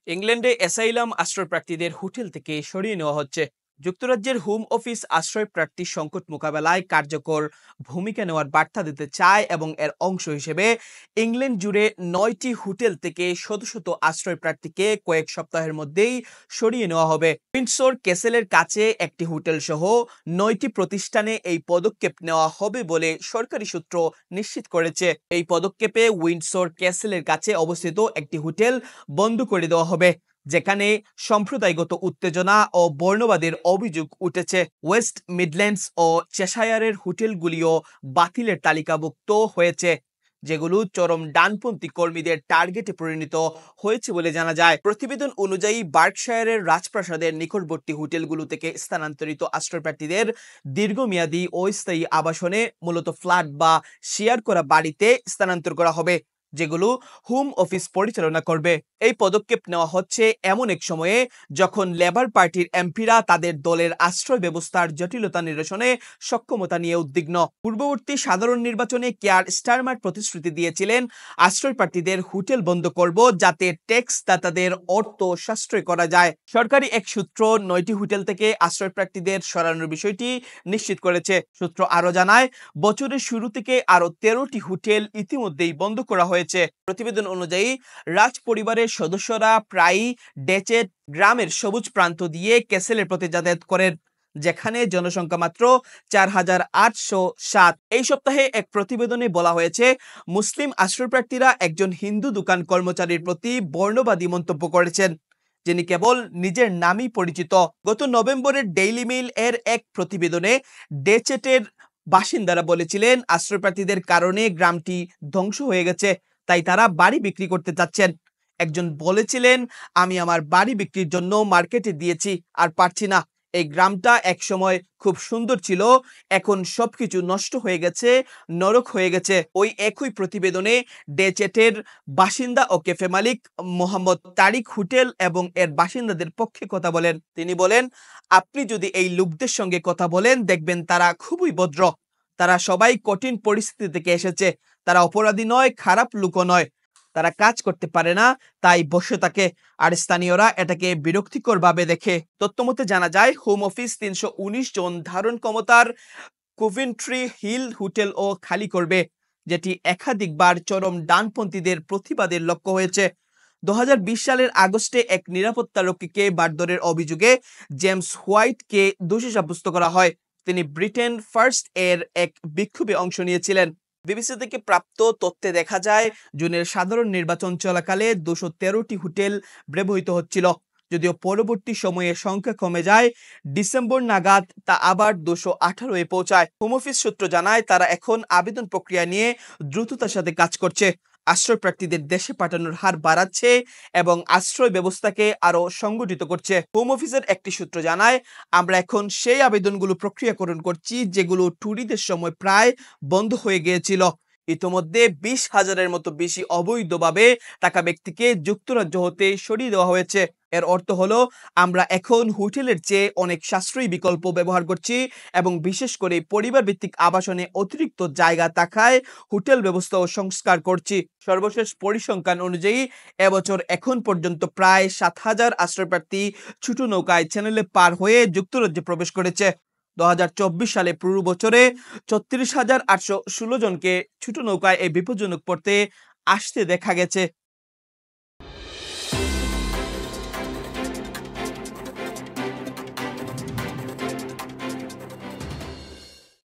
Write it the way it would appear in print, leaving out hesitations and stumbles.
ইংল্যান্ডে asylum আশ্রয়প্রার্থীদের hotel থেকে সরিয়ে নেওয়া হচ্ছে। যুক্তরাজ্যের হোম অফিস আশ্রয়প্রার্থী সংকট মোকাবেলায় কার্যকর ভূমিকা নেওয়ার বার্তা দিতে চায় এবং এর অংশ হিসেবে ইংল্যান্ড জুড়ে ৯টি হোটেল থেকে শত শত আশ্রয়প্রার্থীকে কয়েক সপ্তাহের মধ্যেই সরিয়ে নেওয়া হবে। উইন্ডসর ক্যাসেলের কাছে একটি হোটেল সহ ৯টি প্রতিষ্ঠানে এই পদক্ষেপ নেওয়া হবে বলে সরকারি সূত্র নিশ্চিত করেছে। এই পদক্ষেপে উইন্ডসর ক্যাসেলের কাছে অবস্থিত একটি হোটেল বন্ধ করে দেওয়া হবে, যেখানে সম্প্রদায়গত উত্তেজনা ও বর্ণবাদের অভিযোগ উঠেছে। ওয়েস্ট মিডল্যান্ডস ও চেশায়ারের হোটেলগুলিও বাতিলের তালিকাভুক্ত হয়েছে, যেগুলো চরম ডানপন্থী কর্মীদের টার্গেটে পরিণত হয়েছে বলে জানা যায়। প্রতিবেদন অনুযায়ী বার্কশায়ারের রাজপ্রাসাদের নিকটবর্তী হোটেলগুলো থেকে স্থানান্তরিত আশ্রয়প্রার্থীদের দীর্ঘমেয়াদী অস্থায়ী আবাসনে, মূলত ফ্ল্যাট বা শেয়ার করা বাড়িতে স্থানান্তর করা হবে, যেগুলো হোম অফিস পরিচালনা করবে। এই পদক্ষেপ নেওয়া হচ্ছে এমন এক সময়ে যখন লেবার পার্টির এমপিরা তাদের দলের আশ্রয় ব্যবস্থার জটিলতা নিরসনে সক্ষমতা নিয়ে উদ্বিগ্ন। পূর্ববর্তী সাধারণ নির্বাচনে কেয়ার স্টারমার প্রতিশ্রুতি দিয়েছিলেন আশ্রয় প্রার্থীদের হোটেল বন্ধ করব, যাতে ট্যাক্স দাতাদের অর্থ সাশ্রয় করা যায়। সরকারি এক সূত্র ৯টি হোটেল থেকে আশ্রয় প্রার্থীদের সরানোর বিষয়টি নিশ্চিত করেছে। সূত্র আরো জানায়, বছরের শুরু থেকে আরো 13টি হোটেল ইতিমধ্যেই বন্ধ করা হয়েছে। প্রতিবেদন অনুযায়ী রাজ পরিবারের সদস্যরা প্রায়ই ডেচেট গ্রামের সবুজ প্রান্ত দিয়ে ক্যাসেলের প্রতি যাতায়াত করেন, যেখানে জনসংখ্যা মাত্র ৪,৮০৭। এই সপ্তাহে এক প্রতিবেদনে বলা হয়েছে, মুসলিম আশ্রয়প্রার্থীরা একজন হিন্দু দোকান কর্মচারীর প্রতি বর্ণবাদী মন্তব্য করেছেন, যিনি কেবল নিজের নামই পরিচিত। গত নভেম্বরের ডেইলি মেইল এর এক প্রতিবেদনে ডেচেটের বাসিন্দারা বলেছিলেন, আশ্রয়প্রার্থীদের কারণে গ্রামটি ধ্বংস হয়ে গেছে, তাই তারা বাড়ি বিক্রি করতে চাচ্ছেন। একজন বলেছিলেন, আমি আমার বাড়ি বিক্রির জন্য মার্কেটে দিয়েছি, আর পারছি না। এই গ্রামটা একসময় খুব সুন্দর ছিল, এখন সবকিছু নষ্ট হয়ে গেছে, নরক হয়ে গেছে। ওই একই প্রতিবেদনে ডেচেটের বাসিন্দা ও ক্যাফে মালিক মোহাম্মদ তারিক হোটেল এবং এর বাসিন্দাদের পক্ষে কথা বলেন। তিনি বলেন, আপনি যদি এই লোকদের সঙ্গে কথা বলেন, দেখবেন তারা খুবই ভদ্র। তারা সবাই কঠিন পরিস্থিতি থেকে এসেছে। তারা অপরাধী নয়, খারাপ লোকও নয়। তারা কাজ করতে পারে না, তাই বসে থাকে, আর স্থানীয়রা এটাকে বিরক্তিকর ভাবে দেখে। তথ্যমতে জানা যায়, হোম অফিস ৩১৯ জন ধারণ ক্ষমতার কোভেন্ট্রি হিল হোটেল ও খালি করবে, যেটি একাধিকবার চরম ডানপন্থীদের প্রতিবাদের লক্ষ্য হয়েছে। ২০২০ সালের আগস্টে এক নিরাপত্তারক্ষীকে মারধরের অভিযোগে জেমস হোয়াইটকে দোষী সাব্যস্ত করা হয়। তিনি ব্রিটেন ফার্স্ট এর এক বিক্ষোভে অংশ নিয়েছিলেন। বিবিসি থেকে প্রাপ্ত তথ্যে দেখা যায়, জুনের সাধারণ নির্বাচন চলাকালে ২১৩টি হোটেল ব্যবহৃত হচ্ছিল, যদিও পরবর্তী সময়ে সংখ্যা কমে যায়। ডিসেম্বর নাগাদ তা আবার ২১৮-এ পৌঁছায়। হোম অফিস সূত্র জানায়, তারা এখন আবেদন প্রক্রিয়া নিয়ে দ্রুততার সাথে কাজ করছে, আশ্রয় প্রার্থীদের দেশে পাঠানোর হার বাড়াচ্ছে এবং আশ্রয় ব্যবস্থাকে আরো সংগঠিত করছে। হোম অফিসের একটি সূত্র জানায়, আমরা এখন সেই আবেদনগুলো প্রক্রিয়াকরণ করছি যেগুলো টুরিদের সময় প্রায় বন্ধ হয়ে গিয়েছিল। ইতোমধ্যে ২০,০০০-এর মতো বেশি অবৈধভাবে থাকা ব্যক্তিকে যুক্তরাজ্য হতে সরিয়ে দেওয়া হয়েছে। এর অর্থ হলো, আমরা এখন হোটেলের চেয়ে অনেক সাশ্রয়ী বিকল্প ব্যবহার করছি এবং বিশেষ করে পরিবার ভিত্তিক আবাসনে অতিরিক্ত জায়গা থাকায় হোটেল ব্যবস্থাও সংস্কার করছি। সর্বশেষ পরিসংখ্যান অনুযায়ী এবছর এখন পর্যন্ত প্রায় ৭,০০০ আশ্রয়প্রার্থী ছোট নৌকায় চ্যানেলে পার হয়ে যুক্তরাজ্যে প্রবেশ করেছে। ২০২৪ সালে পুরো বছরে ৩৬,৮১৬ জনকে ছোট নৌকায় এই বিপজ্জনক পড়তে আসতে দেখা গেছে।